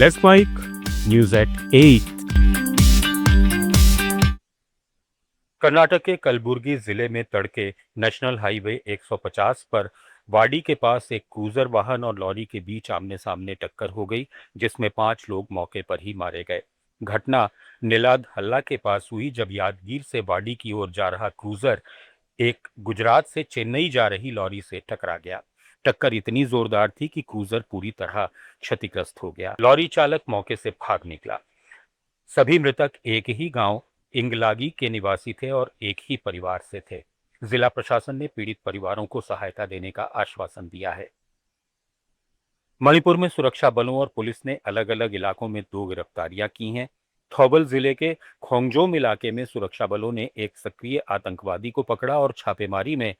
Let's mike news at 8। Karnataka के कलबुर्गी जिले में तड़के नेशनल हाईवे 150 पर वाडी के पास एक क्रूजर वाहन और लॉरी के बीच आमने सामने टक्कर हो गई, जिसमें 5 लोग मौके पर ही मारे गए। घटना निलाद हल्ला के पास हुई, जब यादगीर से वाडी की ओर जा रहा क्रूजर एक गुजरात से चेन्नई जा रही लॉरी से टकरा गया। टक्कर इतनी जोरदार थी कि क्रूजर पूरी तरह क्षतिग्रस्त हो गया। लॉरी चालक मौके से भाग निकला। सभी मृतक एक ही गांव इंगलागी के निवासी थे और एक ही परिवार से थे। जिला प्रशासन ने पीड़ित परिवारों को सहायता देने का आश्वासन दिया है। मणिपुर में सुरक्षा बलों और पुलिस ने अलग अलग इलाकों में 2 गिरफ्तारियां की हैं। थौबल जिले के खोंगजोम इलाके में सुरक्षा बलों ने एक सक्रिय आतंकवादी को पकड़ा और छापेमारी में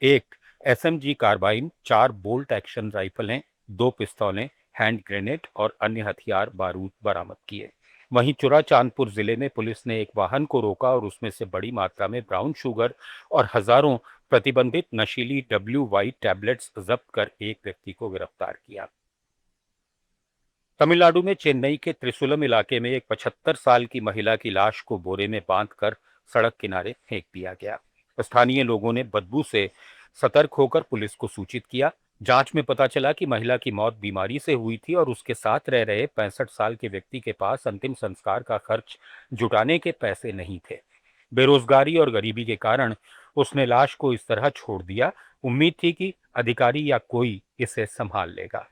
एक एसएमजी कार्बाइन, 4 बोल्ट एक्शन राइफलें, 2 पिस्तौलें, हैंड ग्रेनेड और अन्य हथियार बारूद बरामद किए। वहीं चुराचांदपुर जिले में पुलिस ने एक वाहन को रोका और उसमें से बड़ी मात्रा में ब्राउन शुगर और हजारों प्रतिबंधित नशीली WY टैबलेट्स जब्त कर एक व्यक्ति को गिरफ्तार किया। तमिलनाडु में चेन्नई के त्रिशूलम इलाके में एक 75 साल की महिला की लाश को बोरे में बांधकर सड़क किनारे फेंक दिया गया। स्थानीय लोगों ने बदबू से सतर्क होकर पुलिस को सूचित किया। जांच में पता चला कि महिला की मौत बीमारी से हुई थी और उसके साथ रह रहे 65 साल के व्यक्ति के पास अंतिम संस्कार का खर्च जुटाने के पैसे नहीं थे। बेरोजगारी और गरीबी के कारण उसने लाश को इस तरह छोड़ दिया। उम्मीद थी कि अधिकारी या कोई इसे संभाल लेगा।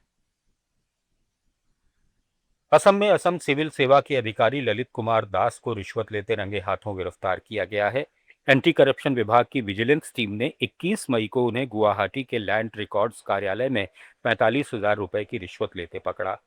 असम में असम सिविल सेवा के अधिकारी ललित कुमार दास को रिश्वत लेते रंगे हाथों गिरफ्तार किया गया है। एंटी करप्शन विभाग की विजिलेंस टीम ने 21 मई को उन्हें गुवाहाटी के लैंड रिकॉर्ड्स कार्यालय में 45,000 रुपए की रिश्वत लेते पकड़ा।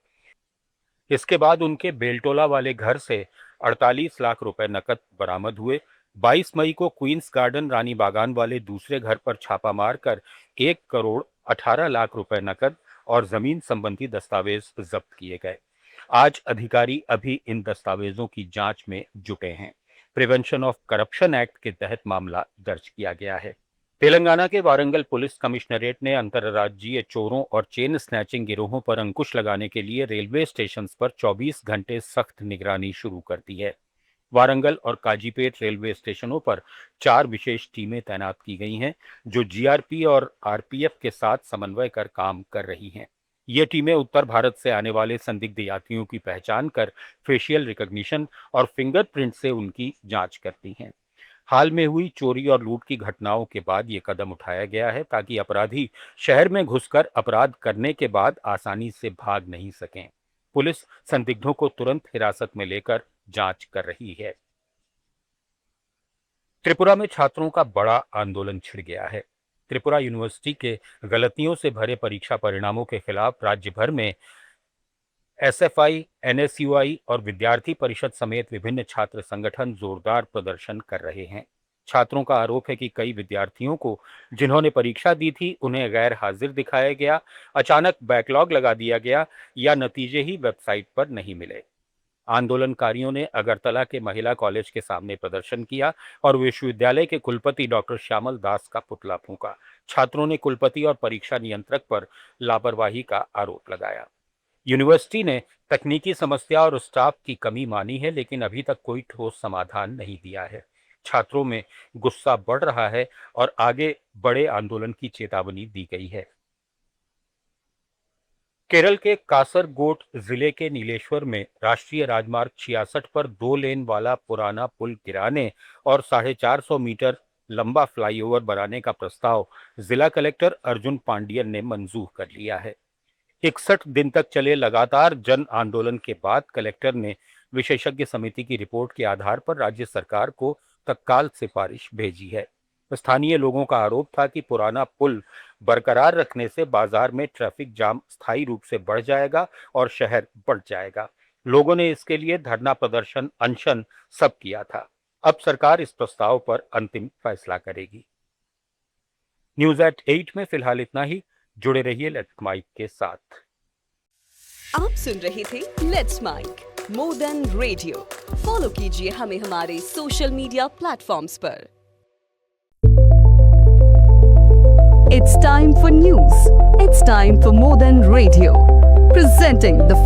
इसके बाद उनके बेलटोला वाले घर से 48 लाख रुपए नकद बरामद हुए। 22 मई को क्वींस गार्डन रानी बागान वाले दूसरे घर पर छापा मारकर 1 करोड़ 18 लाख रुपए नकद और जमीन संबंधी दस्तावेज जब्त किए गए। आज अधिकारी अभी इन दस्तावेजों की जांच में जुटे हैं। प्रिवेंशन ऑफ करप्शन एक्ट के तहत मामला दर्ज किया गया है। तेलंगाना के वारंगल पुलिस कमिश्नरेट ने अंतर्राज्यीय चोरों और चेन स्नैचिंग गिरोहों पर अंकुश लगाने के लिए रेलवे स्टेशन पर 24 घंटे सख्त निगरानी शुरू कर दी है। वारंगल और काजीपेट रेलवे स्टेशनों पर 4 विशेष टीमें तैनात की गई हैं, जो जीआरपी और आरपीएफ के साथ समन्वय कर काम कर रही हैं। ये टीमें उत्तर भारत से आने वाले संदिग्ध यात्रियों की पहचान कर फेशियल रिकॉग्निशन और फिंगरप्रिंट से उनकी जांच करती हैं। हाल में हुई चोरी और लूट की घटनाओं के बाद ये कदम उठाया गया है, ताकि अपराधी शहर में घुसकर अपराध करने के बाद आसानी से भाग नहीं सकें। पुलिस संदिग्धों को तुरंत हिरासत में लेकर जांच कर रही है। त्रिपुरा में छात्रों का बड़ा आंदोलन छिड़ गया है। त्रिपुरा यूनिवर्सिटी के गलतियों से भरे परीक्षा परिणामों के खिलाफ राज्य भर में एसएफआई, एनएसयूआई और विद्यार्थी परिषद समेत विभिन्न छात्र संगठन जोरदार प्रदर्शन कर रहे हैं। छात्रों का आरोप है कि कई विद्यार्थियों को, जिन्होंने परीक्षा दी थी, उन्हें गैर हाजिर दिखाया गया, अचानक बैकलॉग लगा दिया गया या नतीजे ही वेबसाइट पर नहीं मिले। आंदोलनकारियों ने अगरतला के महिला कॉलेज के सामने प्रदर्शन किया और विश्वविद्यालय के कुलपति डॉक्टर श्यामल दास का पुतला फूंका। छात्रों ने कुलपति और परीक्षा नियंत्रक पर लापरवाही का आरोप लगाया। यूनिवर्सिटी ने तकनीकी समस्या और स्टाफ की कमी मानी है, लेकिन अभी तक कोई ठोस समाधान नहीं दिया है। छात्रों में गुस्सा बढ़ रहा है और आगे बड़े आंदोलन की चेतावनी दी गई है। केरल के कासरगोड जिले के नीलेश्वर में राष्ट्रीय राजमार्ग 66 पर 2 लेन वाला पुराना पुल गिराने और 450 मीटर लंबा फ्लाईओवर बनाने का प्रस्ताव जिला कलेक्टर अर्जुन पांडियन ने मंजूर कर लिया है। 61 दिन तक चले लगातार जन आंदोलन के बाद कलेक्टर ने विशेषज्ञ समिति की रिपोर्ट के आधार पर राज्य सरकार को तत्काल सिफारिश भेजी है। स्थानीय लोगों का आरोप था कि पुराना पुल बरकरार रखने से बाजार में ट्रैफिक जाम स्थायी रूप से बढ़ जाएगा और शहर बढ़ जाएगा। लोगों ने इसके लिए धरना प्रदर्शन, अनशन सब किया था। अब सरकार इस प्रस्ताव पर अंतिम फैसला करेगी। न्यूज एट 8 में फिलहाल इतना ही। जुड़े रहिए लेट्स माइक के साथ। आप सुन रहे थे let's mike more than radio. Follow कीजिए हमें हमारे सोशल मीडिया प्लेटफॉर्म्स पर। It's time for news. It's time for more than radio. Presenting the